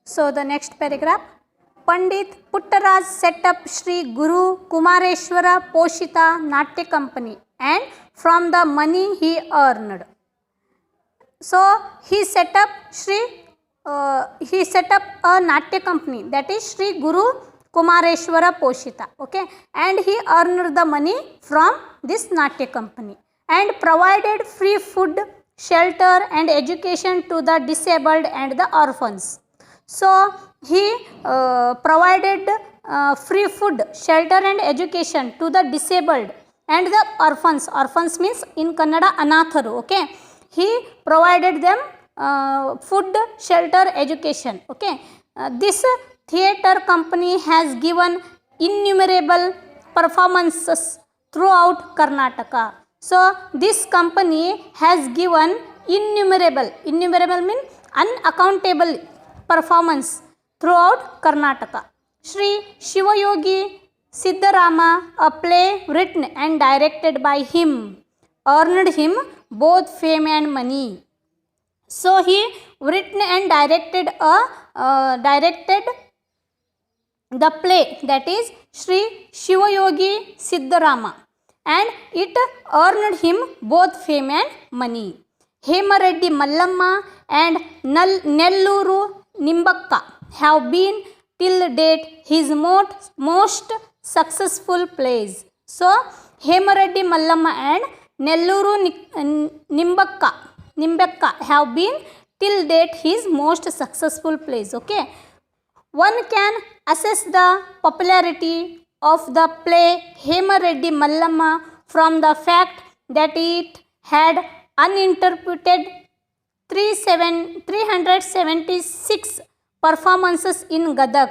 So the next paragraph, Pandit Puttaraj set up Sri Guru Kumareshwara Poshita Natya Company and from the money he earned. So he set up a Natya company, that is Sri Guru Kumareshwara Poshita, okay, and he earned the money from this Natya company and provided free food, shelter and education to the disabled and the orphans. So he provided free food, shelter and education to the disabled and the orphans. Orphans means in Kannada anatharu, okay. He provided them food, shelter, education, okay. This theatre company has given innumerable performances throughout Karnataka. So this company has given innumerable means unaccountable performance throughout Karnataka. Sri Shivayogi Siddharama, a play written and directed by him, earned him both fame and money. So he written and directed the play, that is Sri Shivayogi Siddharama, and it earned him both fame and money. Hemareddy Mallamma and Nelluru Nimbakka have been till date his most successful plays. So Hemareddy Mallamma and Nelluru Nimbakka have been till date his most successful plays, okay. One can assess the popularity of the play Hemareddy Mallamma from the fact that it had uninterpreted 376 performances in Gadag.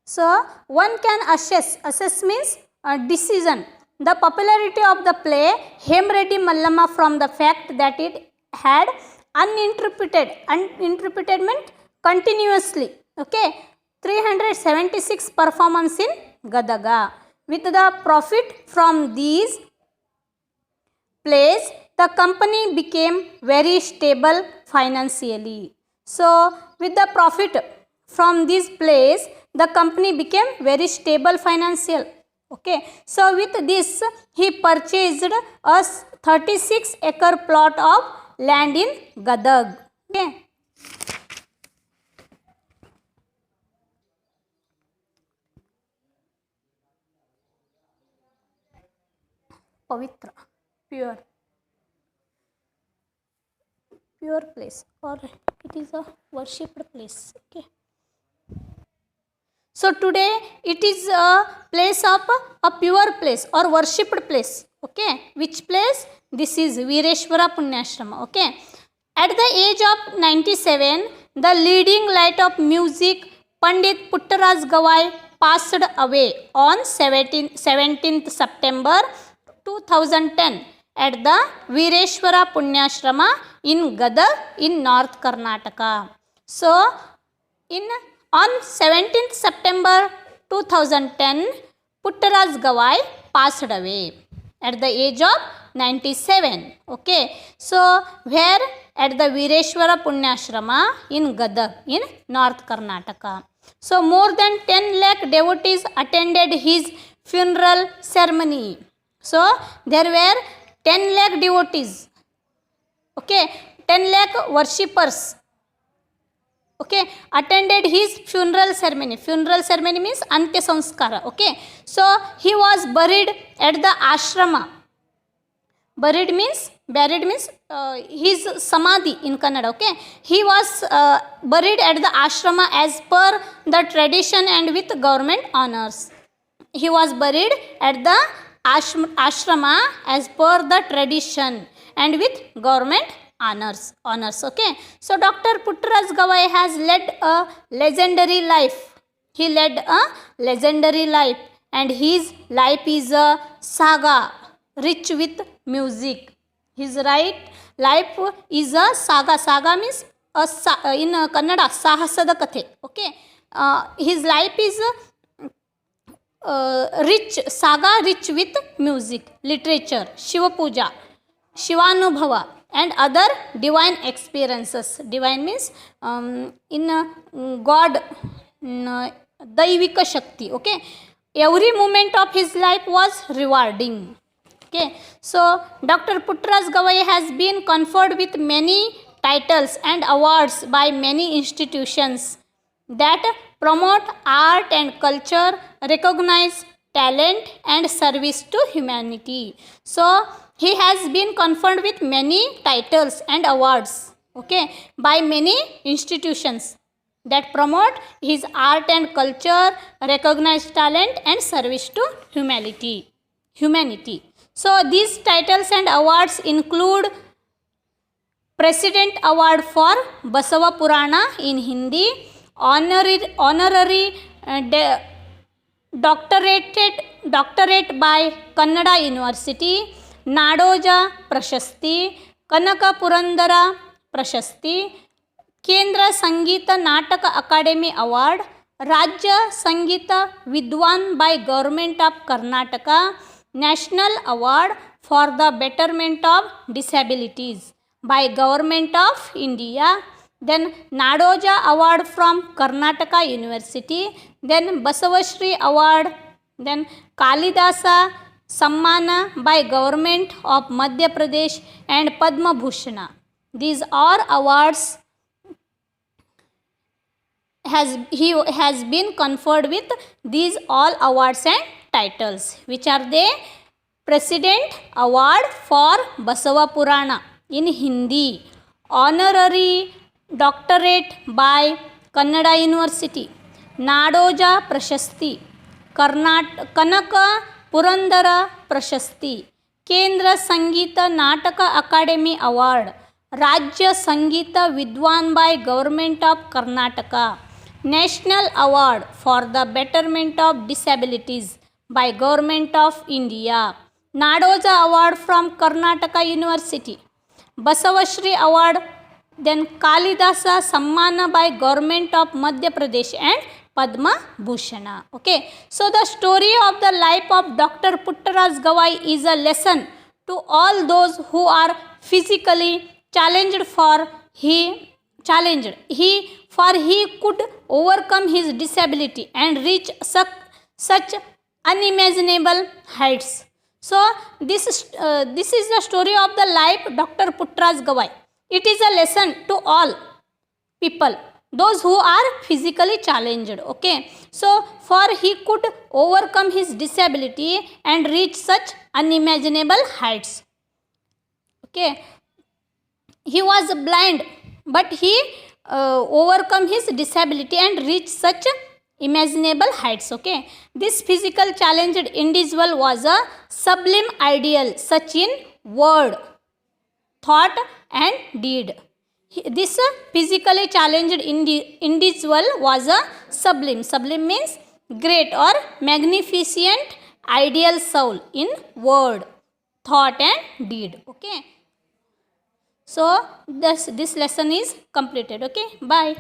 So one can assess means decision the popularity of the play Hemareddy Mallamma from the fact that it had uninterpreted meant continuously, okay, 376 performance in Gadaga. With the profit from these plays, the company became very stable financially. So with the profit from these plays, the company became very stable financial, okay. So with this he purchased a 36-acre plot of land in Gadag, okay. Pavitra, pure place, or it is a worshipped place, okay. So today it is a place of a pure place or worshipped place, okay. Which place? This is Vireshwara Punyashrama, okay. At the age of 97, the leading light of music Pandit Puttaraj Gawai passed away on 17th September 2010 at the Vireshwara Punyashrama in Gadag in North Karnataka. So on 17th September 2010, Puttaraj Gawai passed away at the age of 97, okay. So where? At the Vireshwara Punyashrama in Gadag in North Karnataka. So more than 10 lakh devotees attended his funeral ceremony. So there were 10 lakh devotees, okay, 10 lakh worshippers, okay, attended his funeral ceremony. Funeral ceremony means Antya Sanskara, okay. So he was buried at the ashrama. Buried means his samadhi in Kannada, okay. He was buried at the ashrama as per the tradition and with government honors. He was buried at the ashrama as per the tradition and with government honors, okay. So Dr. Puttaraj Gawai has led a legendary life. He led a legendary life and his life is a saga rich with music. His life is a saga. Saga means in Kannada sahasada kathe, okay. His life is rich with music, literature, Shiva Puja, Shivanubhava and other divine experiences. Divine means in God, daivika shakti. Okay, every moment of his life was rewarding. Okay, so Dr. Putras Gavai has been conferred with many titles and awards by many institutions that promote art and culture, recognize talent and service to humanity. So he has been conferred with many titles and awards, okay, by many institutions that promote his art and culture, recognize talent and service to humanity. So these titles and awards include President Award for Basava Purana in Hindi, honorary doctorate by Kannada University, Nadoja Prashasti, Kanaka Purandara Prashasti, Kendra Sangeeta Nataka Academy Award, Rajya Sangeeta Vidwan by Government of Karnataka, National Award for the Betterment of Disabilities by Government of India, then Nadoja Award from Karnataka University, then Basavashri Award, then Kalidasa Sammana by Government of Madhya Pradesh and Padma Bhushana. These are awards he has been conferred with these all awards and titles. Which are they? President Award for Basava Purana in Hindi, honorary doctorate by Kannada University, Nadoja Prashasti, Kanaka Purandara Prashasti, Kendra Sangeeta Nataka Academy Award, Rajya Sangeeta Vidwan by Government of Karnataka, National Award for the Betterment of Disabilities by Government of India, Nadoja Award from Karnataka University, Basavashri Award, then Kalidasa Sammana by Government of Madhya Pradesh and Padma Bhushana. Okay, so the story of the life of Dr. Putras Gavai is a lesson to all those who are physically challenged. He could overcome his disability and reach such unimaginable heights. So this is the story of the life Dr. Putras Gavai. It is a lesson to all people, those who are physically challenged. Okay, so for he could overcome his disability and reach such unimaginable heights. Okay, he was blind, but he overcome his disability and reached such imaginable heights. Okay, this physical challenged individual was a sublime ideal, such in word, thought and deed. This physically challenged individual was a sublime means great or magnificent ideal soul in word, thought and deed. Okay, so this lesson is completed. Okay, bye.